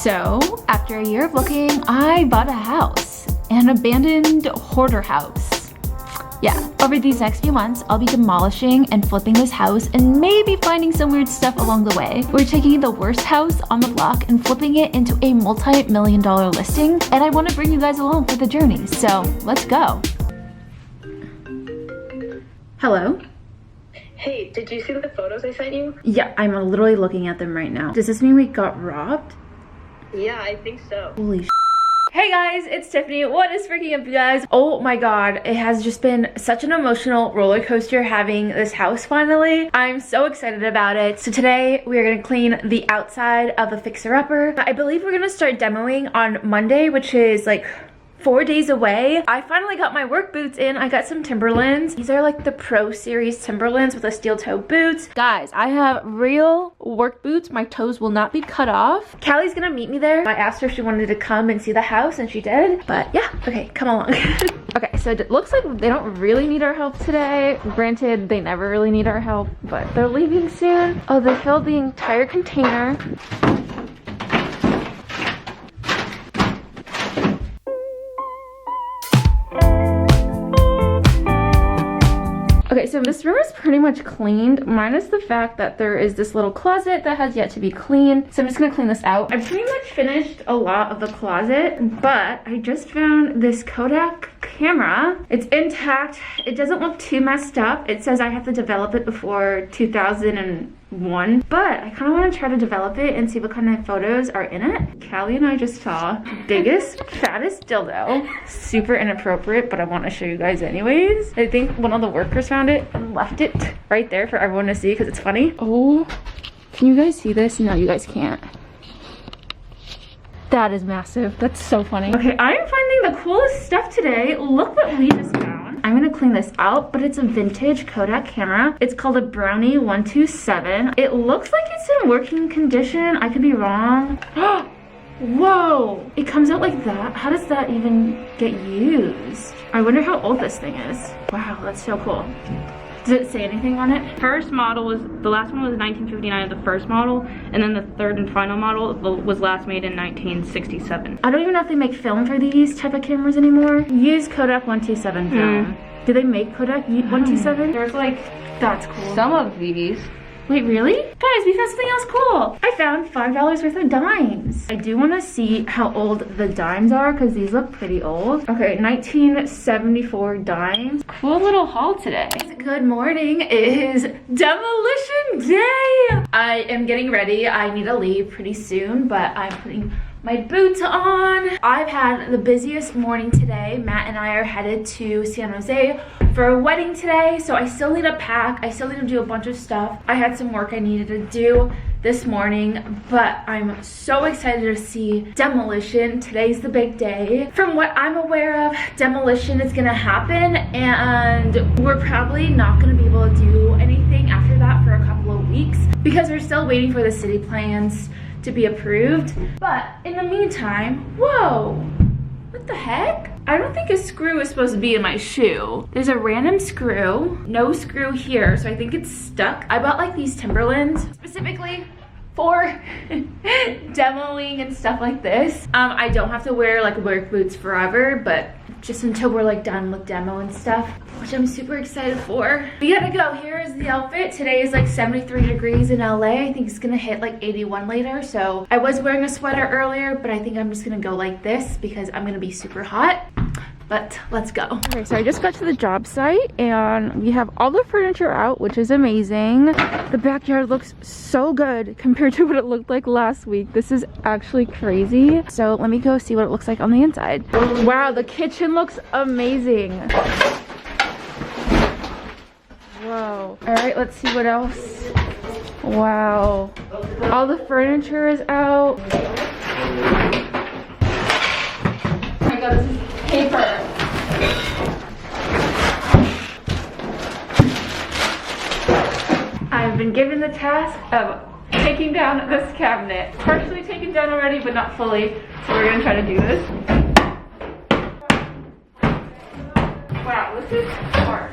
So, after a year of looking, I bought a house, an abandoned hoarder house. Yeah, over these next few months, I'll be demolishing and flipping this house and maybe finding some weird stuff along the way. We're taking the worst house on the block and flipping it into a multi-million-dollar listing, and I want to bring you guys along for the journey, so let's go. Hello? Hey, did you see the photos I sent you? Yeah, I'm literally looking at them right now. Does this mean we got robbed? Yeah, I think so. Holy sh**. Hey guys, it's Tiffany. What is freaking up, you guys? Oh my god, it has just been such an emotional roller coaster having this house finally. I'm so excited about it. So today we are gonna clean the outside of a fixer-upper. I believe we're gonna start demoing on Monday, which is like 4 days away. I finally got my work boots in. I got some Timberlands. These are like the Pro Series Timberlands with the steel toe boots. Guys, I have real work boots. My toes will not be cut off. Callie's gonna meet me there. I asked her if she wanted to come and see the house and she did. But yeah, okay, come along. Okay, so it looks like they don't really need our help today. Granted, they never really need our help, but they're leaving soon. Oh, they filled the entire container. Okay, so this room is pretty much cleaned, minus the fact that there is this little closet that has yet to be cleaned. So I'm just gonna clean this out. I pretty much finished a lot of the closet, but I just found this Kodak camera. It's intact. It doesn't look too messed up. It says I have to develop it before 2001, but I kind of want to try to develop it and see what kind of photos are in it. Callie and I just saw biggest, fattest dildo. Super inappropriate, but I want to show you guys anyways. I think one of the workers found it and left it right there for everyone to see because it's funny. Oh, can you guys see this? No, you guys can't. That is massive. That's so funny. Okay, I'm finding the coolest stuff today. Look what we just found. I'm gonna clean this out, but it's a vintage Kodak camera. It's called a Brownie 127. It looks like it's in working condition. I could be wrong. Whoa, it comes out like that. How does that even get used? I wonder how old this thing is. Wow, that's so cool. Does it say anything on it? First model was, the last one was 1959 of the first model, and then the third and final model was last made in 1967. I don't even know if they make film for these type of cameras anymore. Use Kodak 127 film. Do they make Kodak 127? There's like, that's cool. some of these. Wait, really? Guys, we found something else cool. I found $5 worth of dimes. I do want to see how old the dimes are because these look pretty old. Okay, 1974 dimes. Cool little haul today. Good morning. It is demolition day. I am getting ready. I need to leave pretty soon, but I'm putting my boots on. I've had the busiest morning today. Matt and I are headed to San Jose for a wedding today, so I still need to pack. I still need to do a bunch of stuff. I had some work I needed to do this morning, but I'm so excited to see Demolition. Today's the big day. From what I'm aware of, Demolition is gonna happen, and we're probably not gonna be able to do anything after that for a couple of weeks because we're still waiting for the city plans to be approved. But in the meantime, whoa, what the heck? I don't think a screw is supposed to be in my shoe. There's a random screw, no screw here, so I think it's stuck. I bought like these Timberlands specifically for demoing and stuff like this. I don't have to wear like work boots forever, but just until we're like done with demo and stuff, which I'm super excited for. We gotta go. Here is the outfit. Today is like 73 degrees in LA. I think it's gonna hit like 81 later. So I was wearing a sweater earlier, but I think I'm just gonna go like this because I'm gonna be super hot. But let's go. Okay, so I just got to the job site and we have all the furniture out, which is amazing. The backyard looks so good compared to what it looked like last week. This is actually crazy. So let me go see what it looks like on the inside. Wow, the kitchen looks amazing. Whoa. All right, let's see what else. Wow. All the furniture is out. Oh my god, this is paper. I've been given the task of taking down this cabinet. Partially taken down already, but not fully. So we're gonna try to do this. Wow, this is hard.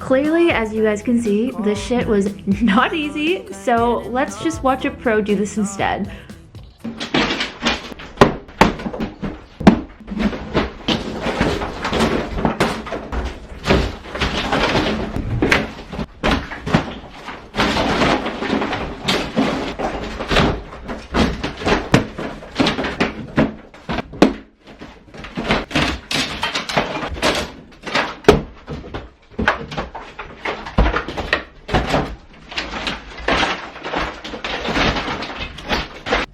Clearly, as you guys can see, this shit was not easy, so let's just watch a pro do this instead.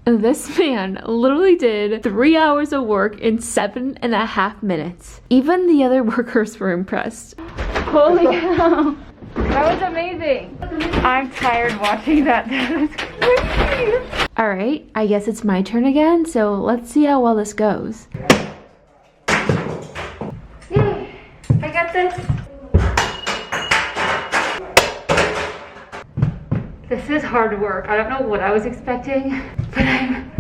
This man literally did 3 hours of work in 7.5 minutes. Even the other workers were impressed. Holy cow. That was amazing. I'm tired watching that. That is crazy. All right, I guess it's my turn again. So let's see how well this goes. Yay, I got this. This is hard work. I don't know what I was expecting, but I'm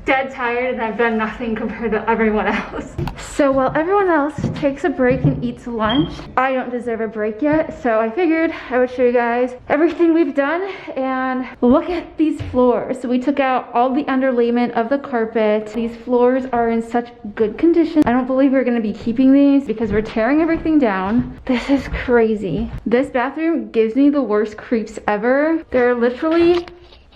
dead tired and I've done nothing compared to everyone else. So while everyone else takes a break and eats lunch, I don't deserve a break yet. So I figured I would show you guys everything we've done and look at these floors. So we took out all the underlayment of the carpet. These floors are in such good condition. I don't believe we're gonna be keeping these because we're tearing everything down. This is crazy. This bathroom gives me the worst creeps ever. There are literally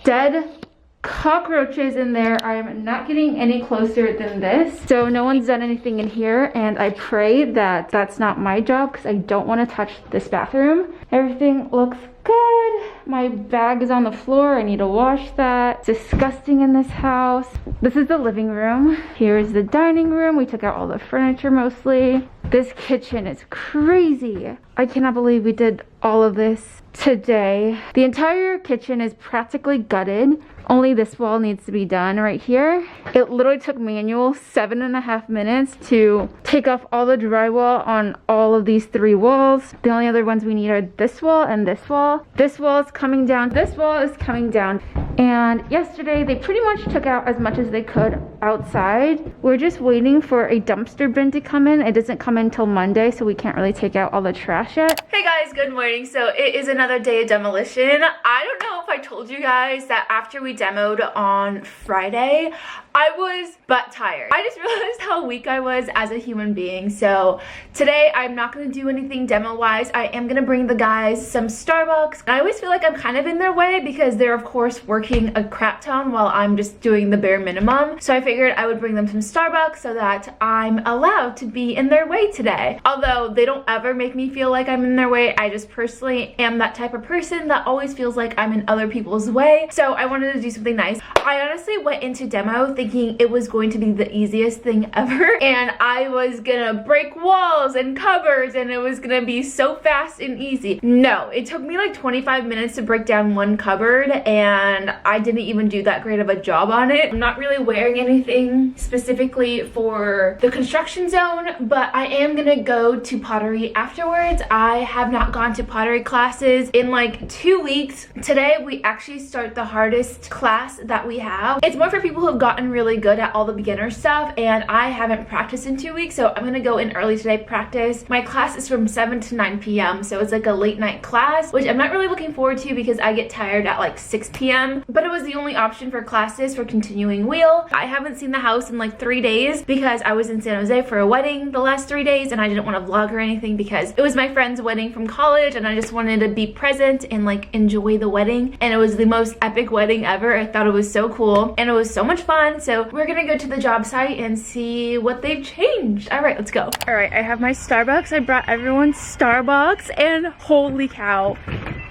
dead cockroaches in there. I am not getting any closer than this. So no one's done anything in here, and I pray that that's not my job because I don't want to touch this bathroom. Everything looks good. My bag is on the floor. I need to wash that. It's disgusting in this house. This is the living room. Here's the dining room. We took out all the furniture mostly. This kitchen is crazy. I cannot believe we did all of this today. The entire kitchen is practically gutted. Only this wall needs to be done right here. It literally took manual 7.5 minutes to take off all the drywall on all of these 3 walls. The only other ones we need are this wall and this wall. This wall is coming down. This wall is coming down. And yesterday they pretty much took out as much as they could outside. We're just waiting for a dumpster bin to come in. It doesn't come in till Monday, so we can't really take out all the trash yet. Hey guys, good morning. So it is another day of demolition. I don't know if I told you guys that after we demoed on Friday, I was butt tired. I just realized how weak I was as a human being. So today I'm not gonna do anything demo wise. I am gonna bring the guys some Starbucks. I always feel like I'm kind of in their way because they're of course working a crap ton while I'm just doing the bare minimum. So I figured I would bring them some Starbucks so that I'm allowed to be in their way today. Although they don't ever make me feel like I'm in their way, I just personally am that type of person that always feels like I'm in other people's way. So I wanted to do something nice. I honestly went into demo thinking it was going to be the easiest thing ever, and I was gonna break walls and cupboards and it was gonna be so fast and easy. No, it took me like 25 minutes to break down one cupboard and I didn't even do that great of a job on it. I'm not really wearing anything specifically for the construction zone, but I am gonna go to pottery afterwards. I have not gone to pottery classes in like 2 weeks. Today we actually start the hardest class that we have. It's more for people who have gotten really good at all the beginner stuff, and I haven't practiced in 2 weeks, so I'm gonna go in early today, practice. My class is from 7 to 9 p.m. so it's like a late night class, which I'm not really looking forward to because I get tired at like 6 p.m. but it was the only option for classes for continuing wheel. I haven't seen the house in like 3 days because I was in San Jose for a wedding the last 3 days and I didn't want to vlog or anything because it was my friend's wedding from college and I just wanted to be present and like enjoy the wedding, and it was the most epic wedding ever. I thought it was so cool and it was so much fun. So we're gonna go to the job site and see what they've changed. All right, let's go. All right, I have my Starbucks. I brought everyone Starbucks and holy cow,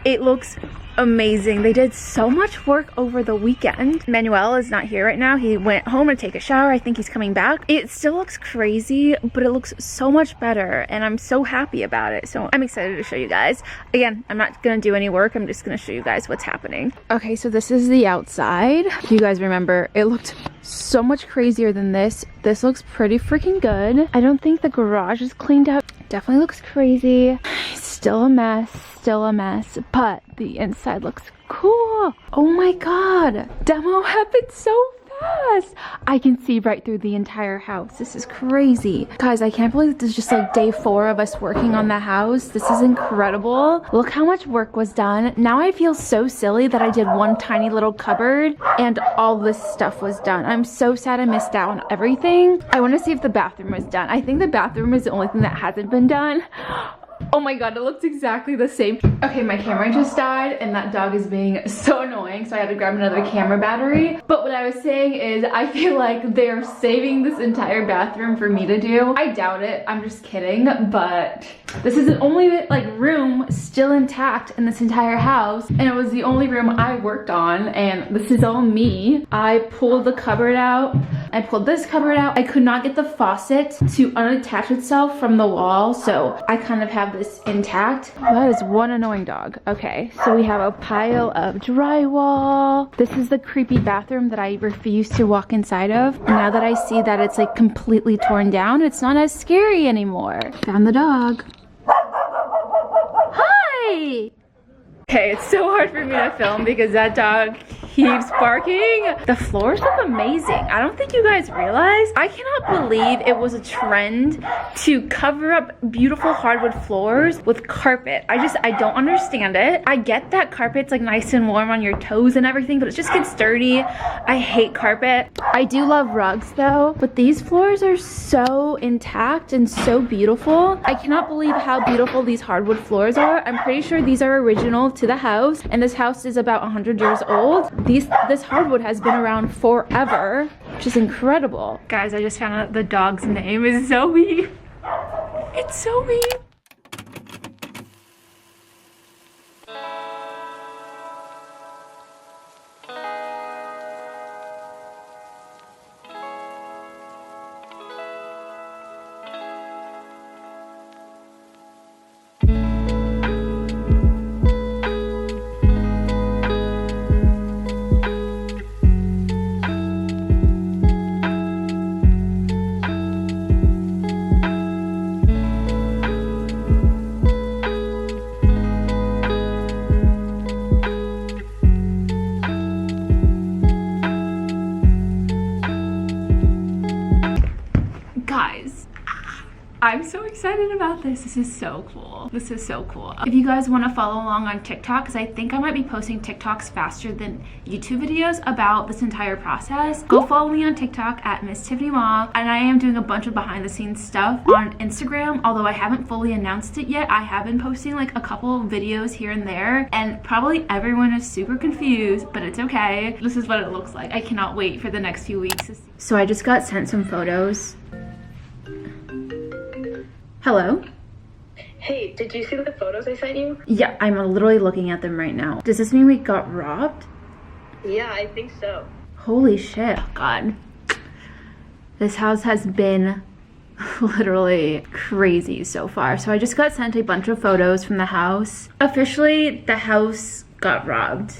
it looks amazing. They did so much work over the weekend. Manuel is not here right now. He went home to take a shower. I think he's coming back. It still looks crazy, but it looks so much better and I'm so happy about it. So I'm excited to show you guys. Again, I'm not gonna do any work. I'm just gonna show you guys what's happening. Okay, so this is the outside. You guys remember, it looked so much crazier than this. This looks pretty freaking good. I don't think the garage is cleaned out. Definitely looks crazy. Still a mess, but the inside looks cool. Oh my god, demo happened so fast. Yes! I can see right through the entire house. This is crazy. Guys, I can't believe this is just like day 4 of us working on the house. This is incredible. Look how much work was done. Now I feel so silly that I did one tiny little cupboard and all this stuff was done. I'm so sad I missed out on everything. I want to see if the bathroom was done. I think the bathroom is the only thing that hasn't been done. Oh my god, it looks exactly the same. Okay, my camera just died and that dog is being so annoying, so I had to grab another camera battery. But what I was saying is I feel like they're saving this entire bathroom for me to do. I doubt it, I'm just kidding, but this is the only like room still intact in this entire house, and it was the only room I worked on, and this is all me. I pulled the cupboard out. I pulled this cupboard out. I could not get the faucet to unattach itself from the wall, so I kind of have this intact. That is one annoying dog. Okay, so we have a pile of drywall. This is the creepy bathroom that I refuse to walk inside of. Now that I see that it's like completely torn down, it's not as scary anymore. Found the dog. Hi! Okay, it's so hard for me to film because that dog keeps barking. The floors look amazing. I don't think you guys realize. I cannot believe it was a trend to cover up beautiful hardwood floors with carpet. I don't understand it. I get that carpet's like nice and warm on your toes and everything, but it just gets dirty. I hate carpet. I do love rugs though, but these floors are so intact and so beautiful. I cannot believe how beautiful these hardwood floors are. I'm pretty sure these are original to the house, and this house is about 100 years old. This hardwood has been around forever, which is incredible. Guys, I just found out the dog's name is Zoe. It's Zoe. I'm so excited about this. This is so cool. This is so cool. If you guys want to follow along on TikTok, because I think I might be posting TikToks faster than YouTube videos about this entire process, go follow me on TikTok at MissTiffanyMa. And I am doing a bunch of behind the scenes stuff on Instagram, although I haven't fully announced it yet. I have been posting like a couple videos here and there, and probably everyone is super confused, but it's okay. This is what it looks like. I cannot wait for the next few weeks to see. So I just got sent some photos. Hello? Hey, did you see the photos I sent you? Yeah, I'm literally looking at them right now. Does this mean we got robbed? Yeah, I think so. Holy shit. Oh, God. This house has been literally crazy so far. So I just got sent a bunch of photos from the house. Officially, the house got robbed.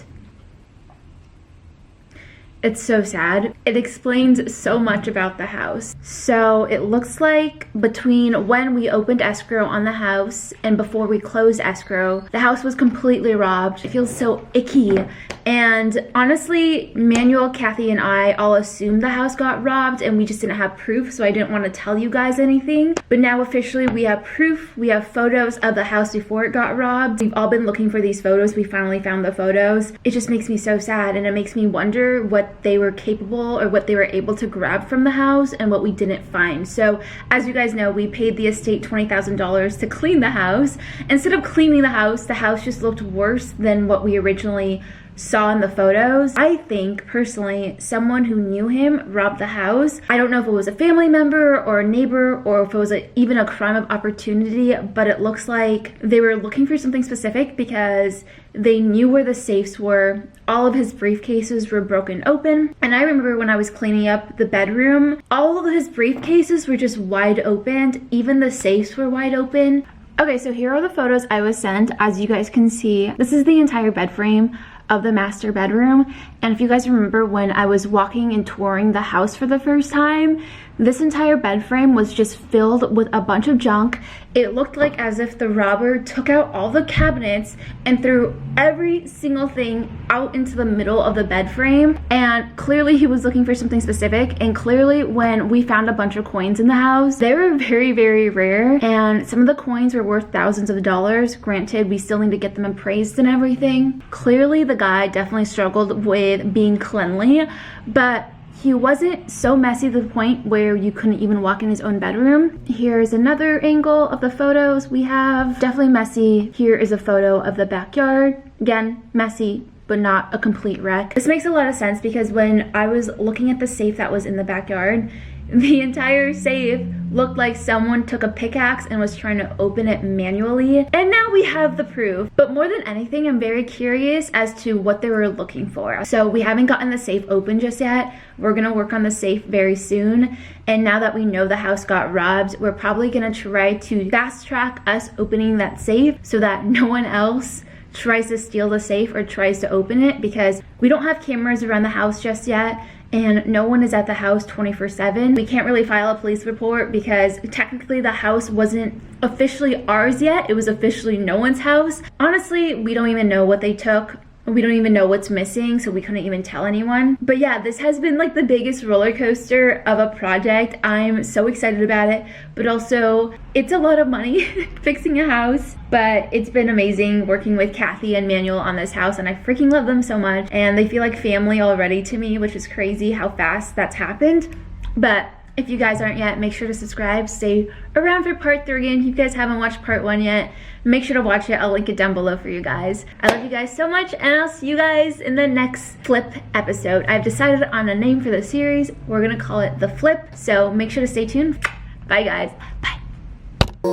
It's so sad. It explains so much about the house. So it looks like between when we opened escrow on the house and before we closed escrow, the house was completely robbed. It feels so icky. And honestly, Manuel, Kathy, and I all assumed the house got robbed and we just didn't have proof, so I didn't want to tell you guys anything. But now officially we have proof. We have photos of the house before it got robbed. We've all been looking for these photos. We finally found the photos. It just makes me so sad, and it makes me wonder what they were capable or what they were able to grab from the house and what we didn't find. So as you guys know, we paid the estate $20,000 to clean the house. Instead of cleaning the house just looked worse than what we originally saw in the photos. I think personally someone who knew him robbed the house. I don't know if it was a family member or a neighbor or if it was even a crime of opportunity, but it looks like they were looking for something specific because they knew where the safes were. All of his briefcases were broken open, and I remember when I was cleaning up the bedroom, all of his briefcases were just wide open. Even the safes were wide open. Okay, so here are the photos I was sent. As you guys can see, this is the entire bed frame of the master bedroom. And if you guys remember when I was walking and touring the house for the first time, This entire bed frame was just filled with a bunch of junk. It looked like as if the robber took out all the cabinets and threw every single thing out into the middle of the bed frame. And clearly he was looking for something specific. And clearly when we found a bunch of coins in the house, they were very, very rare. And some of the coins were worth thousands of dollars. Granted, we still need to get them appraised and everything. Clearly the guy definitely struggled with being cleanly, but he wasn't so messy to the point where you couldn't even walk in his own bedroom. Here's another angle of the photos we have. Definitely messy. Here is a photo of the backyard. Again, messy, but not a complete wreck. This makes a lot of sense because when I was looking at the safe that was in the backyard, the entire safe looked like someone took a pickaxe and was trying to open it manually. And now we have the proof. But more than anything, I'm very curious as to what they were looking for. So we haven't gotten the safe open just yet. We're gonna work on the safe very soon. And now that we know the house got robbed, we're probably gonna try to fast track us opening that safe so that no one else tries to steal the safe or tries to open it, because we don't have cameras around the house just yet. And no one is at the house 24/7. We can't really file a police report because technically the house wasn't officially ours yet. It was officially no one's house. Honestly, we don't even know what they took. We don't even know what's missing, so we couldn't even tell anyone. But yeah, this has been like the biggest roller coaster of a project. I'm so excited about it, but also it's a lot of money fixing a house. But it's been amazing working with Kathy and Manuel on this house, and I freaking love them so much. And they feel like family already to me, which is crazy how fast that's happened. But if you guys aren't yet, make sure to subscribe. Stay around for part 3. And if you guys haven't watched part 1 yet, make sure to watch it. I'll link it down below for you guys. I love you guys so much, and I'll see you guys in the next flip episode. I've decided on a name for the series. We're gonna call it The Flip, so make sure to stay tuned. Bye guys, bye.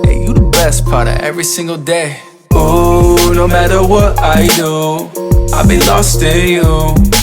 Hey, you the best part of every single day. Ooh, no matter what I do, I'll be lost in you.